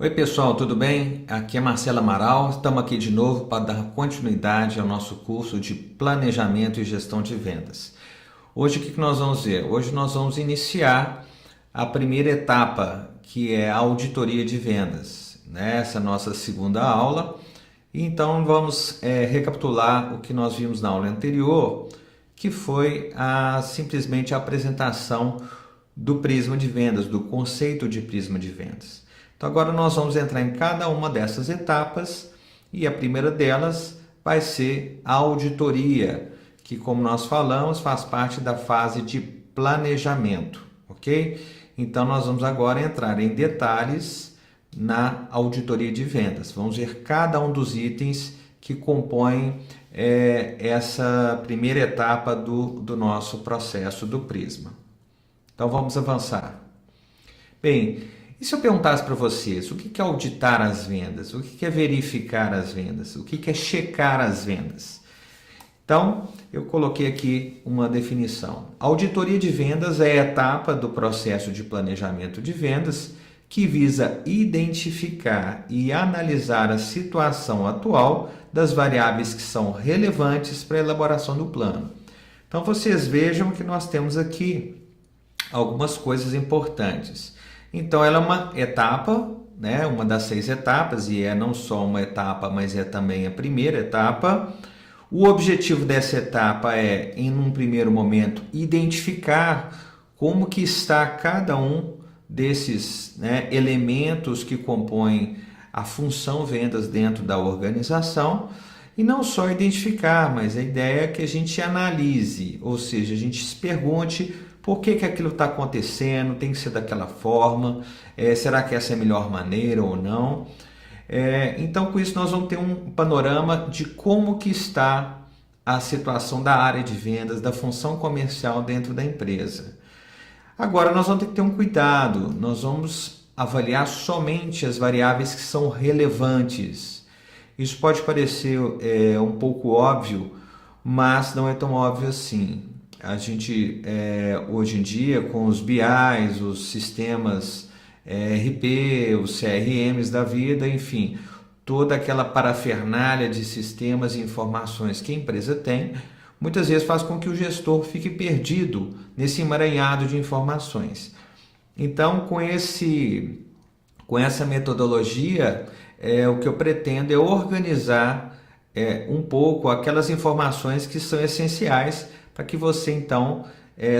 Oi pessoal, tudo bem? Aqui é Marcelo Amaral, estamos aqui de novo para dar continuidade ao nosso curso de Planejamento e Gestão de Vendas. Hoje o que nós vamos ver? Hoje nós vamos iniciar a primeira etapa, que é a auditoria de vendas. Essa é a nossa segunda aula. Então vamos recapitular o que nós vimos na aula anterior, que foi simplesmente a apresentação do prisma de vendas, do conceito de prisma de vendas. Então agora nós vamos entrar em cada uma dessas etapas e a primeira delas vai ser a auditoria, que, como nós falamos, faz parte da fase de planejamento, ok? Então nós vamos agora entrar em detalhes na auditoria de vendas. Vamos ver cada um dos itens que compõem essa primeira etapa do nosso processo do prisma. Então vamos avançar. Bem, e se eu perguntasse para vocês o que é auditar as vendas, o que é verificar as vendas, o que é checar as vendas? Então, eu coloquei aqui uma definição. A auditoria de vendas é a etapa do processo de planejamento de vendas que visa identificar e analisar a situação atual das variáveis que são relevantes para a elaboração do plano. Então, vocês vejam que nós temos aqui algumas coisas importantes. Então, ela é uma etapa, né? Uma das 6 etapas, e é não só uma etapa, mas é também a primeira etapa. O objetivo dessa etapa é, em um primeiro momento, identificar como que está cada um desses, né, elementos que compõem a função vendas dentro da organização, e não só identificar, mas a ideia é que a gente analise, ou seja, a gente se pergunte por que aquilo está acontecendo, tem que ser daquela forma, será que essa é a melhor maneira ou não? Então, com isso, nós vamos ter um panorama de como que está a situação da área de vendas, da função comercial dentro da empresa. Agora, nós vamos ter que ter um cuidado, nós vamos avaliar somente as variáveis que são relevantes. Isso pode parecer um pouco óbvio, mas não é tão óbvio assim. A gente, hoje em dia, com os BIs, os sistemas ERP, os CRMs da vida, enfim, toda aquela parafernália de sistemas e informações que a empresa tem, muitas vezes faz com que o gestor fique perdido nesse emaranhado de informações. Então, com essa metodologia, o que eu pretendo é organizar um pouco aquelas informações que são essenciais para que você, então,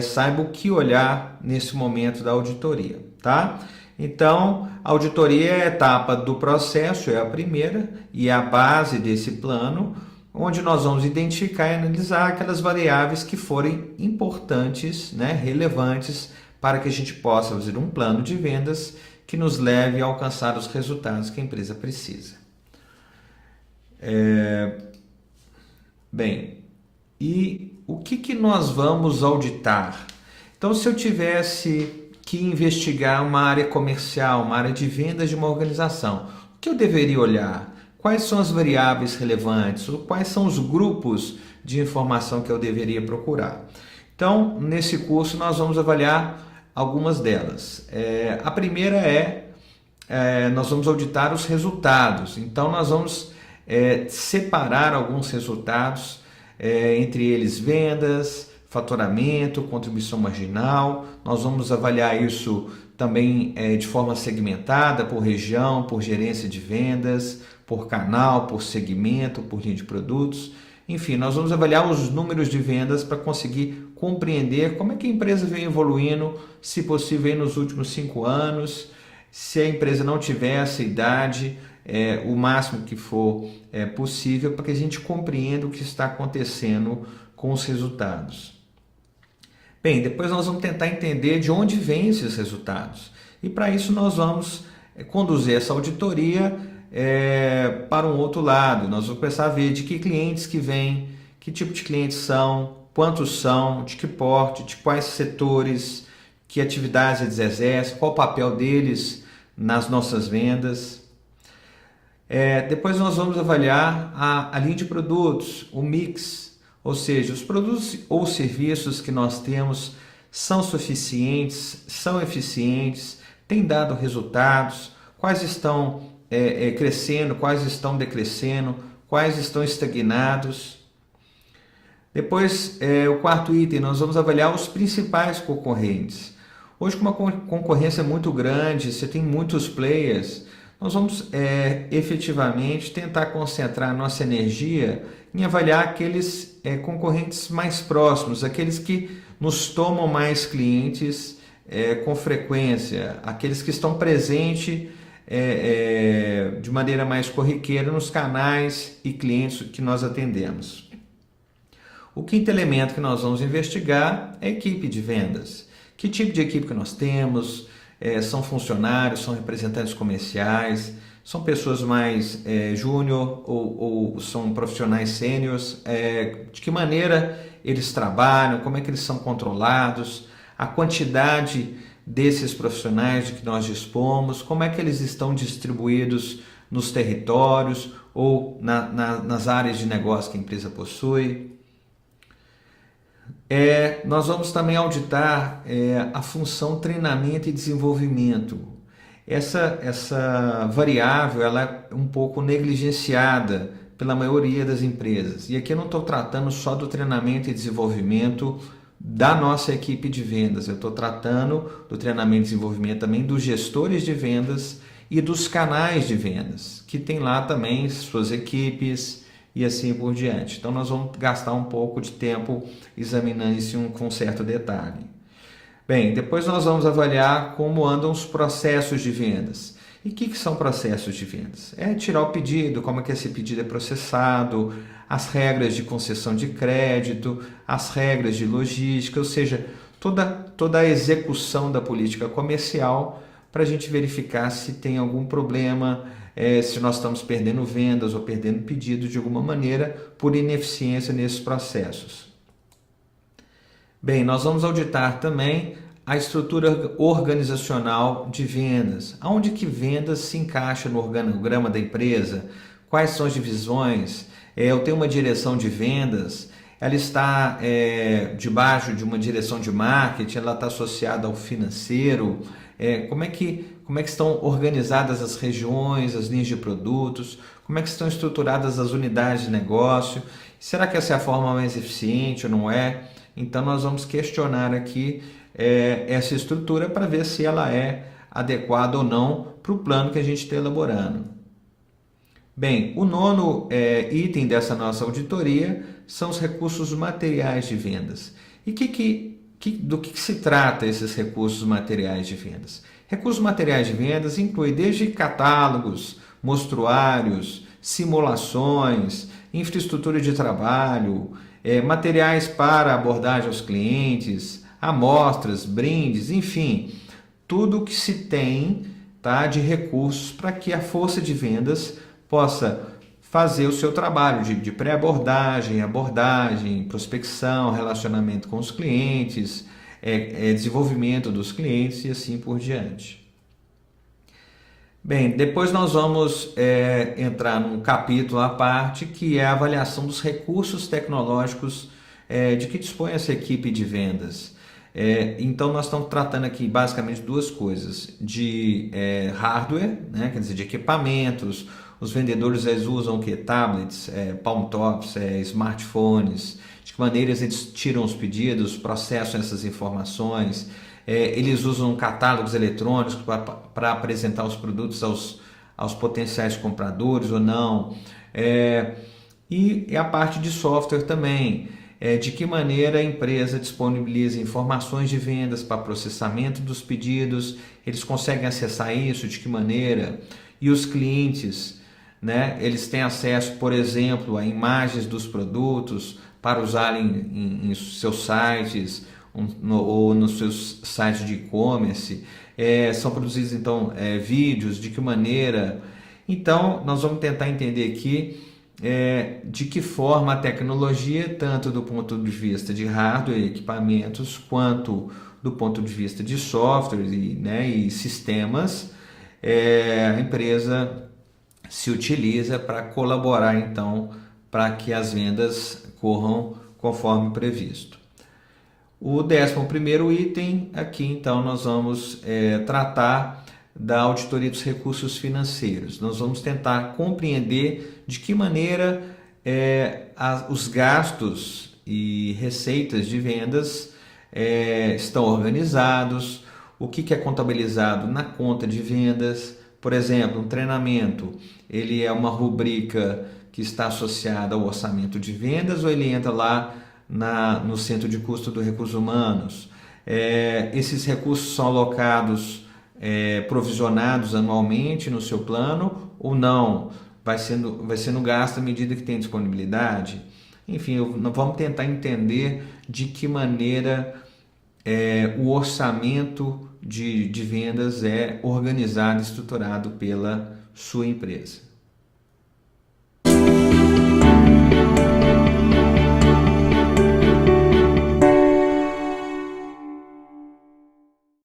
saiba o que olhar nesse momento da auditoria, tá? Então, a auditoria é a etapa do processo, é a primeira e é a base desse plano, onde nós vamos identificar e analisar aquelas variáveis que forem importantes, né, relevantes, para que a gente possa fazer um plano de vendas que nos leve a alcançar os resultados que a empresa precisa. Bem, e o que nós vamos auditar? Então, se eu tivesse que investigar uma área comercial, uma área de vendas de uma organização, o que eu deveria olhar? Quais são as variáveis relevantes? Ou quais são os grupos de informação que eu deveria procurar? Então, nesse curso, nós vamos avaliar algumas delas. A primeira nós vamos auditar os resultados. Então, nós vamos separar alguns resultados, entre eles vendas, faturamento, contribuição marginal. Nós vamos avaliar isso também de forma segmentada, por região, por gerência de vendas, por canal, por segmento, por linha de produtos. Enfim, nós vamos avaliar os números de vendas para conseguir compreender como é que a empresa vem evoluindo, se possível, nos últimos 5 anos. Se a empresa não tiver essa idade, o máximo que for possível, para que a gente compreenda o que está acontecendo com os resultados. Bem, depois nós vamos tentar entender de onde vêm esses resultados. E para isso nós vamos conduzir essa auditoria para um outro lado. Nós vamos começar a ver de que clientes que vêm, que tipo de clientes são, quantos são, de que porte, de quais setores, que atividades eles exercem, qual o papel deles nas nossas vendas. Depois nós vamos avaliar a linha de produtos, o mix, ou seja, os produtos ou serviços que nós temos são suficientes, são eficientes, têm dado resultados, quais estão crescendo, quais estão decrescendo, quais estão estagnados. Depois, o quarto item, nós vamos avaliar os principais concorrentes. Hoje, com uma concorrência muito grande, você tem muitos players, nós vamos efetivamente tentar concentrar nossa energia em avaliar aqueles concorrentes mais próximos, aqueles que nos tomam mais clientes com frequência, aqueles que estão presentes de maneira mais corriqueira nos canais e clientes que nós atendemos. O quinto elemento que nós vamos investigar é a equipe de vendas. Que tipo de equipe que nós temos? São funcionários, são representantes comerciais, são pessoas mais júnior ou são profissionais sêniores? De que maneira eles trabalham? Como é que eles são controlados? A quantidade desses profissionais de que nós dispomos? Como é que eles estão distribuídos nos territórios ou nas áreas de negócio que a empresa possui? Nós vamos também auditar a função treinamento e desenvolvimento. Essa variável ela é um pouco negligenciada pela maioria das empresas. E aqui eu não estou tratando só do treinamento e desenvolvimento da nossa equipe de vendas. Eu estou tratando do treinamento e desenvolvimento também dos gestores de vendas e dos canais de vendas, que tem lá também suas equipes e assim por diante. Então nós vamos gastar um pouco de tempo examinando isso com certo detalhe. Bem, depois nós vamos avaliar como andam os processos de vendas. E o que são processos de vendas? Tirar o pedido, como é que esse pedido é processado, as regras de concessão de crédito, as regras de logística, ou seja, toda a execução da política comercial para a gente verificar se tem algum problema, se nós estamos perdendo vendas ou perdendo pedidos de alguma maneira por ineficiência nesses processos. Bem, nós vamos auditar também a estrutura organizacional de vendas. Aonde que vendas se encaixa no organograma da empresa? Quais são as divisões? Eu tenho uma direção de vendas, ela está debaixo de uma direção de marketing, ela está associada ao financeiro. Como é que estão organizadas as regiões, as linhas de produtos? Como é que estão estruturadas as unidades de negócio? Será que essa é a forma mais eficiente ou não é? Então nós vamos questionar aqui essa estrutura para ver se ela é adequada ou não para o plano que a gente está elaborando. Bem, o nono item dessa nossa auditoria são os recursos materiais de vendas. E do que se trata esses recursos materiais de vendas? Recursos materiais de vendas incluem desde catálogos, mostruários, simulações, infraestrutura de trabalho, materiais para abordagem aos clientes, amostras, brindes, enfim, tudo que se tem de recursos para que a força de vendas possa fazer o seu trabalho de pré-abordagem, abordagem, prospecção, relacionamento com os clientes, desenvolvimento dos clientes e assim por diante. Bem, depois nós vamos entrar num capítulo à parte que é a avaliação dos recursos tecnológicos de que dispõe essa equipe de vendas. Então nós estamos tratando aqui basicamente duas coisas, de hardware, né? Quer dizer, de equipamentos. Os vendedores eles usam o que? Tablets, palm tops, smartphones, de que maneira eles tiram os pedidos, processam essas informações, eles usam catálogos eletrônicos para apresentar os produtos aos potenciais compradores ou não, e a parte de software também, de que maneira a empresa disponibiliza informações de vendas para processamento dos pedidos, eles conseguem acessar isso, de que maneira, e os clientes, né, eles têm acesso, por exemplo, a imagens dos produtos para usarem em seus sites ou nos seus sites de e-commerce, são produzidos então vídeos, de que maneira. Então nós vamos tentar entender aqui de que forma a tecnologia, tanto do ponto de vista de hardware e equipamentos, quanto do ponto de vista de software e sistemas, a empresa se utiliza para colaborar então para que as vendas corram conforme previsto. O 11º item aqui então nós vamos tratar da auditoria dos recursos financeiros. Nós vamos tentar compreender de que maneira os gastos e receitas de vendas estão organizados, o que é contabilizado na conta de vendas. Por exemplo, um treinamento, ele é uma rubrica que está associada ao orçamento de vendas ou ele entra lá no centro de custo do recursos humanos? Esses recursos são alocados, provisionados anualmente no seu plano ou não? Vai sendo gasto à medida que tem disponibilidade? Enfim, nós vamos tentar entender de que maneira o orçamento de vendas é organizado e estruturado pela sua empresa.